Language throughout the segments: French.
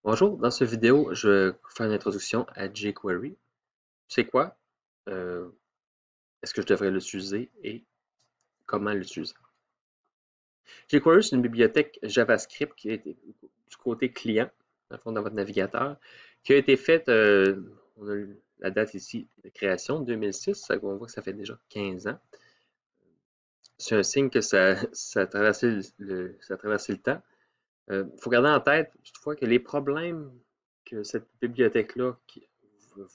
Bonjour, dans cette vidéo, je vais faire une introduction à jQuery. C'est quoi? Euh, Est-ce que je devrais l'utiliser et comment l'utiliser? jQuery, c'est une bibliothèque JavaScript qui a été du côté client, dans le fond, dans votre navigateur, qui a été faite, on a la date ici de création, 2006, on voit que ça fait déjà 15 ans. C'est un signe que ça a traversé ça a traversé le temps. Il faut garder en tête, toutefois, que les problèmes que cette bibliothèque-là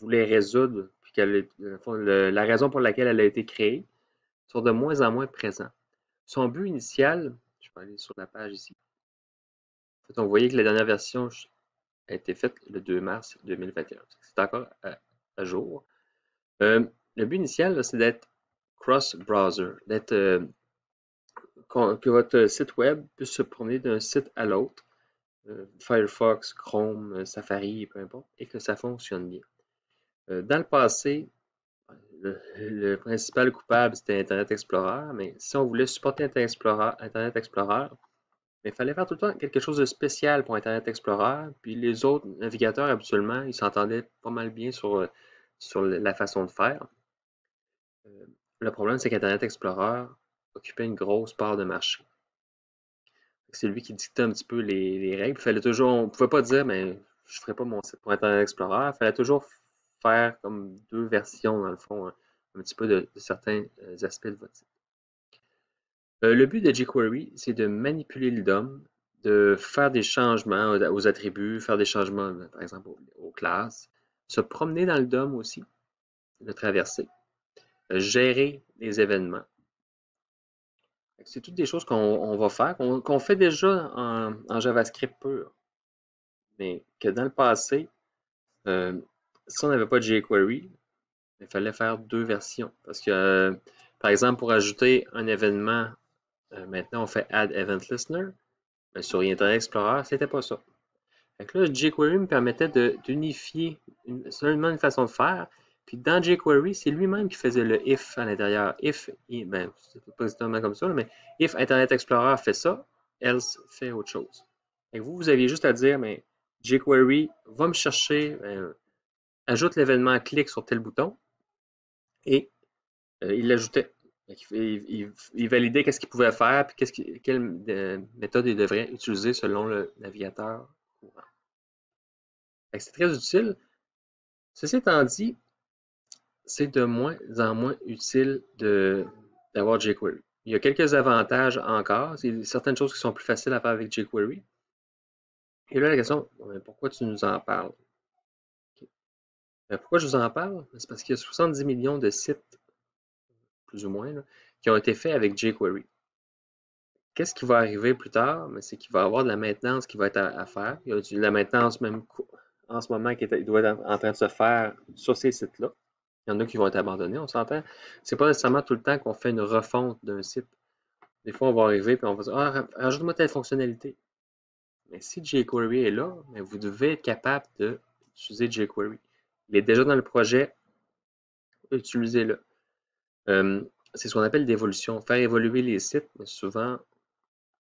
voulait résoudre, puis la raison pour laquelle elle a été créée, sont de moins en moins présents. Son but initial, je vais aller sur la page ici. En fait, on voyait que la dernière version a été faite le 2 mars 2021. C'est encore à jour. Le but initial, c'est d'être cross-browser, que votre site web puisse se promener d'un site à l'autre, Firefox, Chrome, Safari, peu importe, et que ça fonctionne bien. Dans le passé, le principal coupable, c'était Internet Explorer, mais si on voulait supporter Internet Explorer, il fallait faire tout le temps quelque chose de spécial pour Internet Explorer, puis les autres navigateurs, habituellement, ils s'entendaient pas mal bien sur la façon de faire. Euh, le problème, c'est qu'Internet Explorer occupait une grosse part de marché. C'est lui qui dictait un petit peu les règles. Il fallait toujours, on ne pouvait pas dire, mais je ne ferai pas mon site pour Internet Explorer. Il fallait toujours faire comme deux versions, dans le fond, un petit peu de certains aspects de votre site. Le but de jQuery, c'est de manipuler le DOM, de faire des changements aux attributs, faire des changements, par exemple, aux classes, se promener dans le DOM aussi, le traverser, gérer les événements. C'est toutes des choses qu'on va faire, qu'on fait déjà en JavaScript pur, mais que dans le passé, euh, si on n'avait pas de jQuery, il fallait faire deux versions. Parce que, par exemple, pour ajouter un événement, maintenant on fait Add Event Listener, mais sur Internet Explorer, c'était pas ça. Fait que là, jQuery me permettait d'unifier seulement une façon de faire. Puis dans jQuery, c'est lui-même qui faisait le if à l'intérieur. If, ben, c'est pas exactement comme ça, mais if Internet Explorer fait ça, else fait autre chose. Et vous aviez juste à dire, mais jQuery va me chercher, ajoute l'événement clic sur tel bouton et il l'ajoutait. Il validait qu'est-ce qu'il pouvait faire puis quelle méthode il devrait utiliser selon le navigateur courant. C'est très utile. Ceci étant dit, c'est de moins en moins utile d'avoir jQuery. Il y a quelques avantages encore. Il y a certaines choses qui sont plus faciles à faire avec jQuery. Et là, la question, pourquoi tu nous en parles? Pourquoi je vous en parle? C'est parce qu'il y a 70 millions de sites, plus ou moins, là, qui ont été faits avec jQuery. Qu'est-ce qui va arriver plus tard? C'est qu'il va y avoir de la maintenance qui va être à faire. Il y a de la maintenance même en ce moment qui doit être en train de se faire sur ces sites-là. Il y en a qui vont être abandonnés, on s'entend. C'est pas nécessairement tout le temps qu'on fait une refonte d'un site. Des fois, on va arriver et on va dire ah, rajoute-moi telle fonctionnalité. Mais si jQuery est là, vous devez être capable d'utiliser jQuery. Il est déjà dans le projet, utilisez-le. C'est ce qu'on appelle l'évolution. Faire évoluer les sites, mais souvent,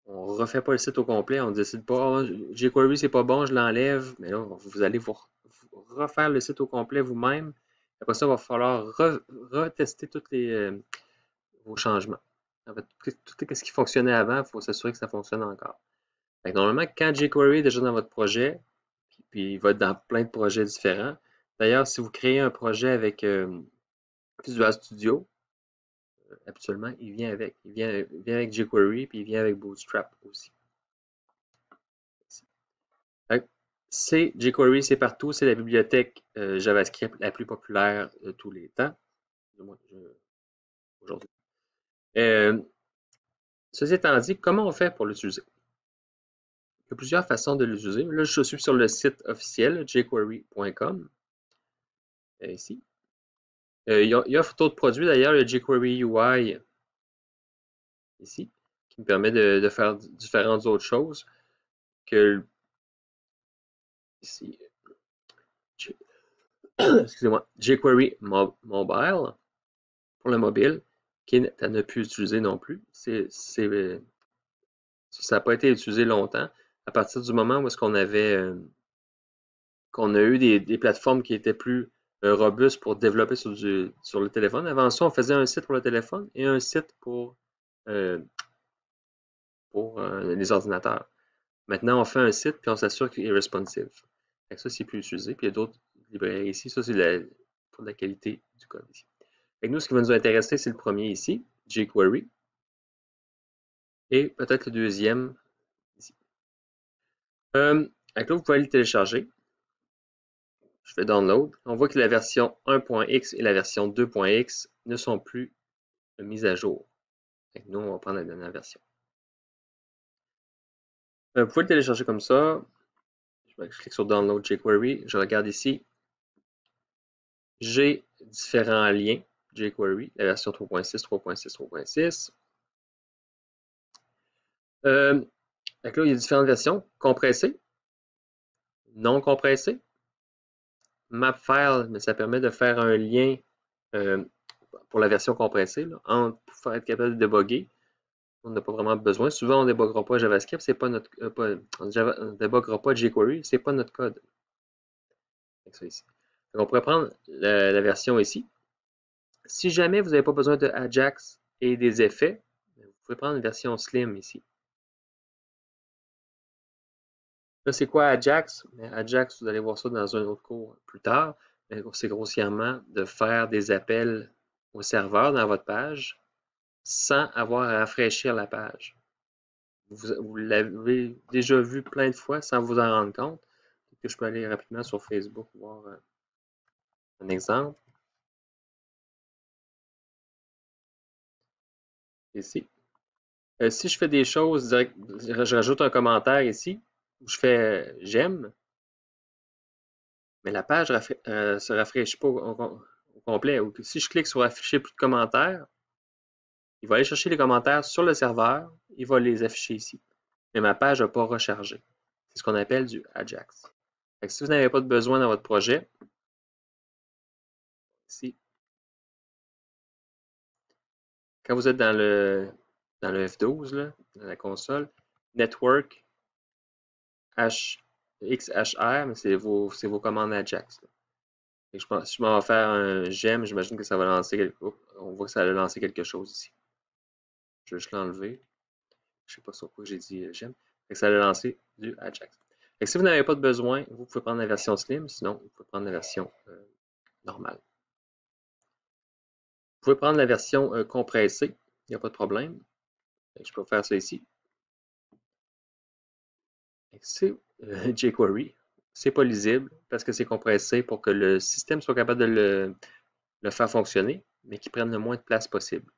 on ne refait pas le site au complet, on ne décide pas, oh, jQuery c'est pas bon, je l'enlève, mais là, vous allez vous refaire le site au complet vous-même. Après ça, il va falloir retester tous vos changements. En fait, tout ce qui fonctionnait avant, il faut s'assurer que ça fonctionne encore. Fait que normalement, quand jQuery est déjà dans votre projet, puis il va être dans plein de projets différents. D'ailleurs, si vous créez un projet avec Visual Studio, habituellement, il vient avec. Il vient avec jQuery, puis il vient avec Bootstrap aussi. C'est jQuery, c'est partout. C'est la bibliothèque JavaScript la plus populaire de tous les temps, du moins aujourd'hui. Euh, Ceci étant dit, comment on fait pour l'utiliser? Il y a plusieurs façons de l'utiliser. Là, je suis sur le site officiel jQuery.com. Ici. Il y a photo de produit d'ailleurs, le jQuery UI ici, qui me permet de faire différentes autres choses que ici. Excusez-moi, jQuery Mobile pour le mobile, qui est à ne plus utiliser non plus. Ça n'a pas été utilisé longtemps. À partir du moment où est-ce qu'on avait qu'on a eu des plateformes qui étaient plus robustes pour développer sur le téléphone. Avant ça, on faisait un site pour le téléphone et un site pour les ordinateurs. Maintenant, on fait un site puis on s'assure qu'il est responsive. Ça, c'est plus utilisé. Puis il y a d'autres librairies ici. Ça, c'est pour la qualité du code ici. Nous, ce qui va nous intéresser, c'est le premier ici, jQuery. Et peut-être le deuxième ici. Là, vous pouvez aller le télécharger. Je fais download. On voit que la version 1.x et la version 2.x ne sont plus mises à jour. Nous, on va prendre la dernière version. Vous pouvez le télécharger comme ça. Je clique sur Download jQuery. Je regarde ici. J'ai différents liens jQuery, la version 3.6, 3.6, 3.6. Là, il y a différentes versions. Compressées, non compressées. Mapfile, mais ça permet de faire un lien pour la version compressée, là, pour être capable de débugger. On n'a pas vraiment besoin. Souvent, on ne débuggera pas JavaScript, c'est pas notre on ne débuggera pas jQuery, c'est pas notre code. Ça ici. Donc, on pourrait prendre la version ici. Si jamais vous n'avez pas besoin de Ajax et des effets, vous pouvez prendre une version Slim ici. Là, c'est quoi Ajax? Ajax, vous allez voir ça dans un autre cours plus tard. C'est grossièrement de faire des appels au serveur dans votre page sans avoir à rafraîchir la page. Vous l'avez déjà vu plein de fois sans vous en rendre compte. Que je peux aller rapidement sur Facebook voir un exemple. Ici. Si je fais des choses, je rajoute un commentaire ici, où je fais j'aime, mais la page ne se rafraîchit pas au complet. Ou si je clique sur afficher plus de commentaires, il va aller chercher les commentaires sur le serveur, il va les afficher ici. Mais ma page n'a pas rechargé. C'est ce qu'on appelle du Ajax. Si vous n'avez pas de besoin dans votre projet, ici, quand vous êtes dans le F12, là, dans la console, Network XHR, mais c'est vos commandes Ajax. Si je m'en vais faire un j'aime, j'imagine que ça va lancer on voit que ça a lancé quelque chose ici. Je vais juste l'enlever. Je ne sais pas sur quoi j'ai dit j'aime. Ça a lancé du Ajax. Si vous n'avez pas de besoin, vous pouvez prendre la version Slim, sinon vous pouvez prendre la version normale. Vous pouvez prendre la version compressée, il n'y a pas de problème. Je peux faire ça ici. C'est jQuery. C'est pas lisible parce que c'est compressé pour que le système soit capable de le faire fonctionner, mais qu'il prenne le moins de place possible.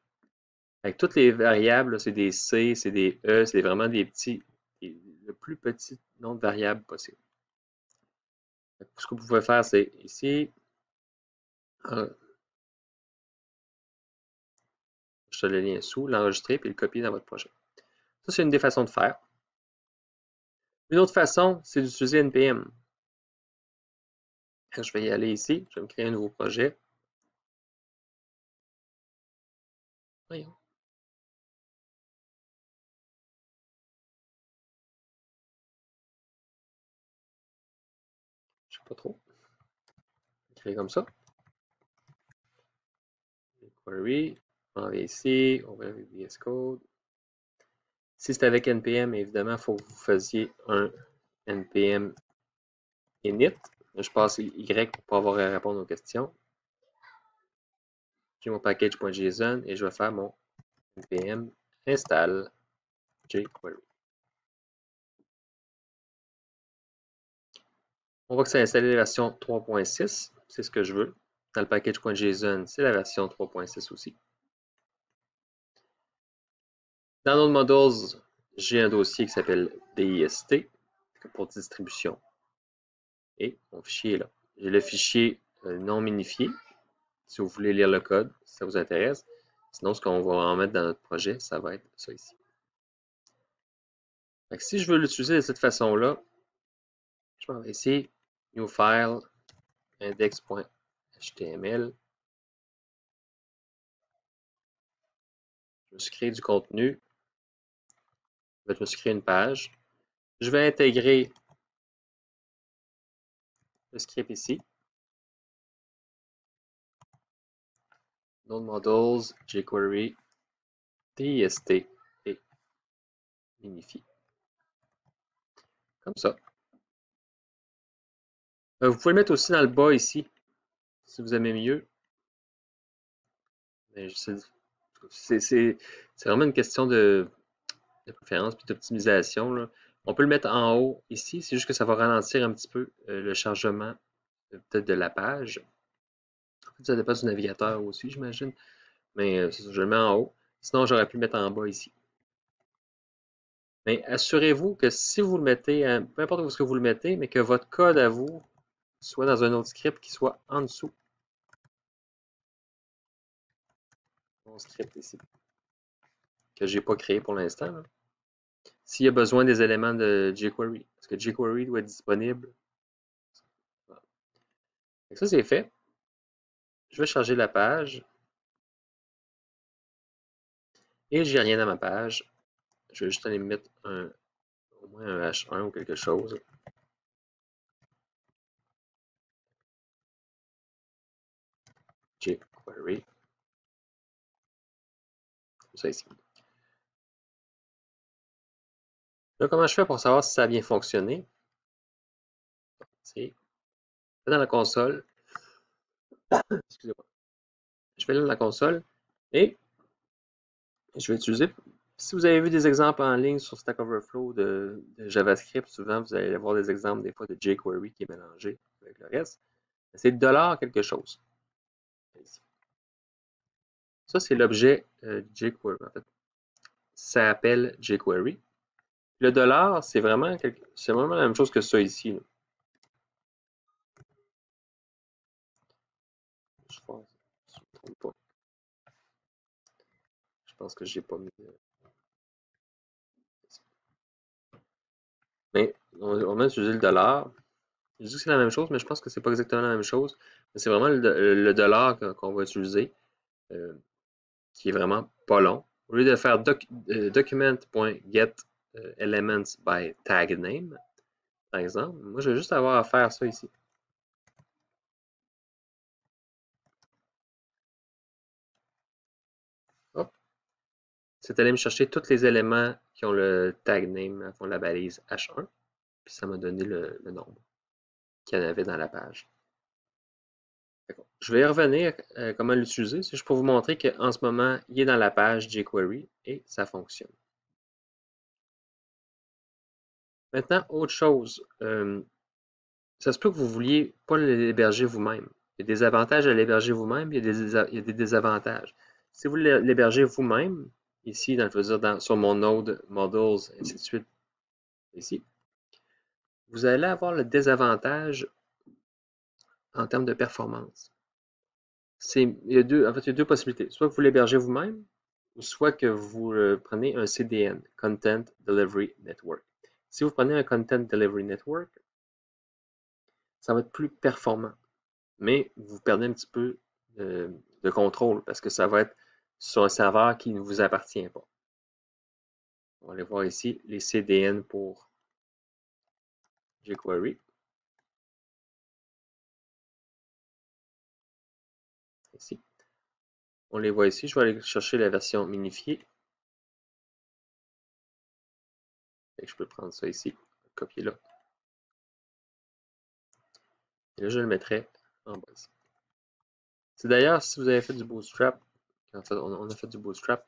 Avec toutes les variables, c'est des C, c'est des E, c'est vraiment le plus petit nombre de variables possible. Ce que vous pouvez faire, c'est ici, je te le lien sous, l'enregistrer puis le copier dans votre projet. Ça, c'est une des façons de faire. Une autre façon, c'est d'utiliser NPM. Je vais y aller ici, je vais me créer un nouveau projet. Voyons. Je ne sais pas trop. Je vais créer comme ça. Query, on va ici, on va VS Code. Si c'est avec NPM, évidemment, il faut que vous fassiez un NPM init. Je passe Y pour pouvoir répondre aux questions. J'ai mon package.json et je vais faire mon npm install jQuery. On voit que ça a installé la version 3.6. C'est ce que je veux. Dans le package.json, c'est la version 3.6 aussi. Dans notre modules, j'ai un dossier qui s'appelle dist pour distribution. Et mon fichier est là. J'ai le fichier non minifié. Si vous voulez lire le code, si ça vous intéresse. Sinon, ce qu'on va en mettre dans notre projet, ça va être ça ici. Si je veux l'utiliser de cette façon-là, je vais ici, New File, index.html. Je me suis créé du contenu. Je me suis créé une page. Je vais intégrer le script ici. Node models, jQuery, test et minifie. Comme ça. Vous pouvez le mettre aussi dans le bas ici, si vous aimez mieux. C'est vraiment une question de préférence et d'optimisation. On peut le mettre en haut ici, c'est juste que ça va ralentir un petit peu le chargement peut-être de la page. Ça dépend du navigateur aussi, j'imagine. Mais je le mets en haut. Sinon, j'aurais pu le mettre en bas ici. Mais assurez-vous que si vous le mettez, peu importe où ce que vous le mettez, mais que votre code à vous soit dans un autre script qui soit en dessous. Mon script ici, que je n'ai pas créé pour l'instant. S'il y a besoin des éléments de jQuery, parce que jQuery doit être disponible. Voilà. Ça, c'est fait. Je vais charger la page. Et j'ai rien dans ma page. Je vais juste aller mettre au moins un H1 ou quelque chose. jQuery. Ça ici. Là, comment je fais pour savoir si ça a bien fonctionné? C'est dans la console. Excusez-moi. Je vais là dans la console et je vais utiliser. Si vous avez vu des exemples en ligne sur Stack Overflow de JavaScript, souvent vous allez voir des exemples des fois de jQuery qui est mélangé avec le reste. C'est $ quelque chose. Ici. Ça, c'est l'objet jQuery. En fait, ça appelle jQuery. Le $, c'est vraiment la même chose que ça ici. Là. Je pense, je ne me trompe pas. Je pense que j'ai pas mis. Mais on va utiliser le $. Je dis que c'est la même chose, mais je pense que c'est pas exactement la même chose. C'est vraiment le $ qu'on va utiliser, qui est vraiment pas long. Au lieu de faire document.get elements by tag name, par exemple, moi je vais juste avoir à faire ça ici. Hop. C'est allé me chercher tous les éléments qui ont le tag name, qui ont la balise H1, puis ça m'a donné le nombre qu'il y en avait dans la page. Je vais y revenir comment l'utiliser. C'est juste pour vous montrer qu'en ce moment, il est dans la page jQuery et ça fonctionne. Maintenant, autre chose, ça se peut que vous ne vouliez pas l'héberger vous-même. Il y a des avantages à l'héberger vous-même, il y a des désavantages. Si vous l'hébergez vous-même, ici, sur mon node models, ainsi de suite, ici, vous allez avoir le désavantage en termes de performance. Il y a deux possibilités. Soit que vous l'hébergez vous-même, ou soit que vous prenez un CDN, Content Delivery Network. Si vous prenez un Content Delivery Network, ça va être plus performant, mais vous perdez un petit peu de contrôle parce que ça va être sur un serveur qui ne vous appartient pas. On va aller voir ici les CDN pour jQuery. Ici. On les voit ici. Je vais aller chercher la version minifiée. Je peux prendre ça ici, copier là. Et là, je le mettrai en bas ici. C'est d'ailleurs, si vous avez fait du Bootstrap, en fait, on a fait du Bootstrap,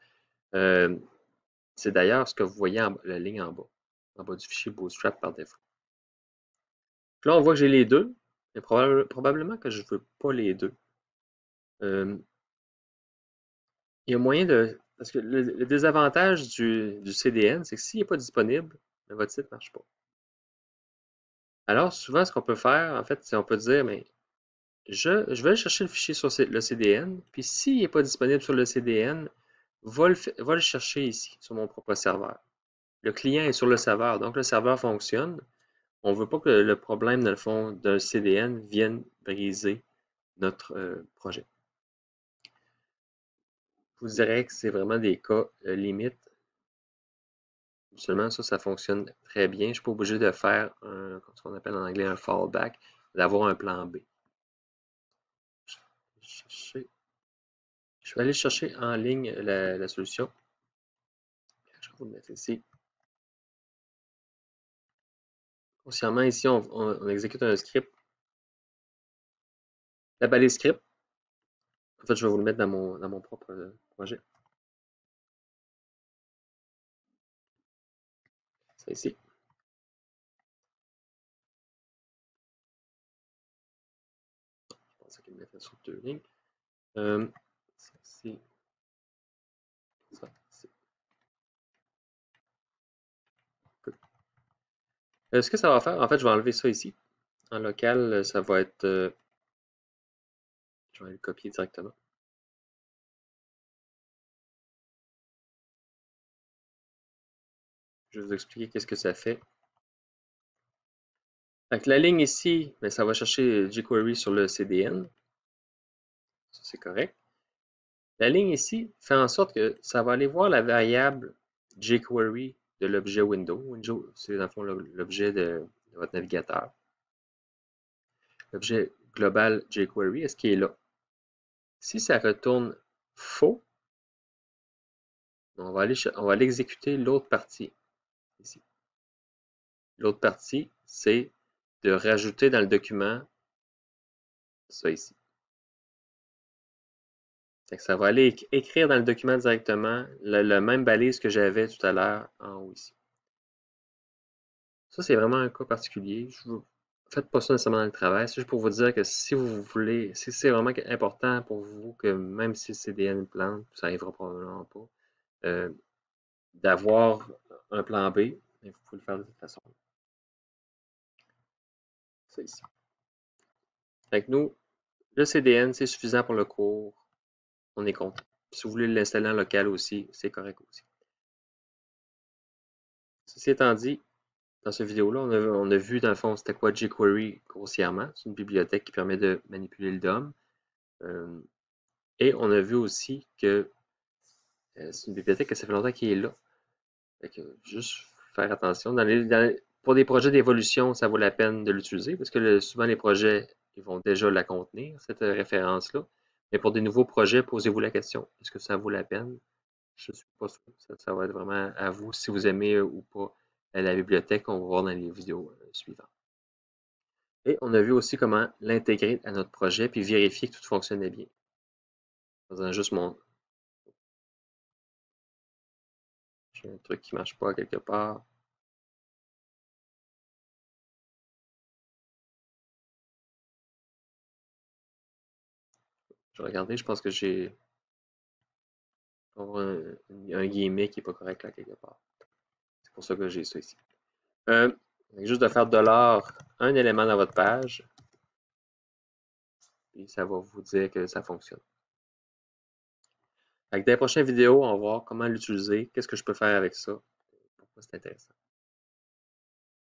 c'est d'ailleurs ce que vous voyez la ligne en bas du fichier Bootstrap par défaut. Là, on voit que j'ai les deux, mais probablement que je ne veux pas les deux. Il y a moyen de... Parce que le désavantage du CDN, c'est que s'il n'est pas disponible, votre site ne marche pas. Alors, souvent, ce qu'on peut faire, en fait, c'est on peut dire, mais je vais aller chercher le fichier sur le CDN, puis s'il n'est pas disponible sur le CDN, va le chercher ici, sur mon propre serveur. Le client est sur le serveur, donc le serveur fonctionne. On ne veut pas que le problème, dans le fond, d'un CDN vienne briser notre projet. Je vous dirais que c'est vraiment des cas limites. Seulement ça fonctionne très bien. Je ne suis pas obligé de faire ce qu'on appelle en anglais un fallback. d'avoir un plan B. Je vais aller chercher en ligne la solution. Je vais vous le mettre ici. Consciemment, ici, on exécute un script. La balise script. En fait, je vais vous le mettre dans mon propre projet. C'est ici. Je pensais qu'il me mettait sur 2 lignes. Ça, ici. Ça, ici. Ce que ça va faire, en fait, je vais enlever ça ici. En local, ça va être... je vais le copier directement. Je vais vous expliquer qu'est-ce que ça fait. Donc, la ligne ici, ben, ça va chercher jQuery sur le CDN. Ça, c'est correct. La ligne ici fait en sorte que ça va aller voir la variable jQuery de l'objet window. C'est dans le fond l'objet de votre navigateur. L'objet global jQuery, est-ce qu'il est là? Si ça retourne faux, on va aller exécuter l'autre partie ici. L'autre partie, c'est de rajouter dans le document ça ici. Ça va aller écrire dans le document directement la même balise que j'avais tout à l'heure en haut ici. Ça, c'est vraiment un cas particulier. Faites pas ça nécessairement dans le travail. C'est juste pour vous dire que si vous voulez, si c'est vraiment important pour vous que même si le CDN plante, ça n'arrivera probablement pas, d'avoir un plan B, mais vous pouvez le faire de cette façon. C'est ici. Fait que nous, le CDN, c'est suffisant pour le cours. On est content. Si vous voulez l'installer en local aussi, c'est correct aussi. Ceci étant dit, dans cette vidéo-là, on a vu dans le fond c'était quoi jQuery grossièrement. C'est une bibliothèque qui permet de manipuler le DOM. Et on a vu aussi que c'est une bibliothèque que ça fait longtemps qu'il est là. Fait que juste faire attention. Pour des projets d'évolution, ça vaut la peine de l'utiliser parce que souvent les projets ils vont déjà la contenir, cette référence-là. Mais pour des nouveaux projets, posez-vous la question, est-ce que ça vaut la peine? Je ne suis pas sûr. Ça va être vraiment à vous si vous aimez ou pas la bibliothèque. On va voir dans les vidéos suivantes. Et on a vu aussi comment l'intégrer à notre projet puis vérifier que tout fonctionnait bien. En faisant juste j'ai un truc qui ne marche pas quelque part. Je vais regarder, je pense que j'ai un guillemet qui n'est pas correct là quelque part. C'est pour ça que j'ai ça ici. Juste de faire un élément dans votre page, et ça va vous dire que ça fonctionne. Dans les prochaines vidéos, on va voir comment l'utiliser, qu'est-ce que je peux faire avec ça, pourquoi c'est intéressant.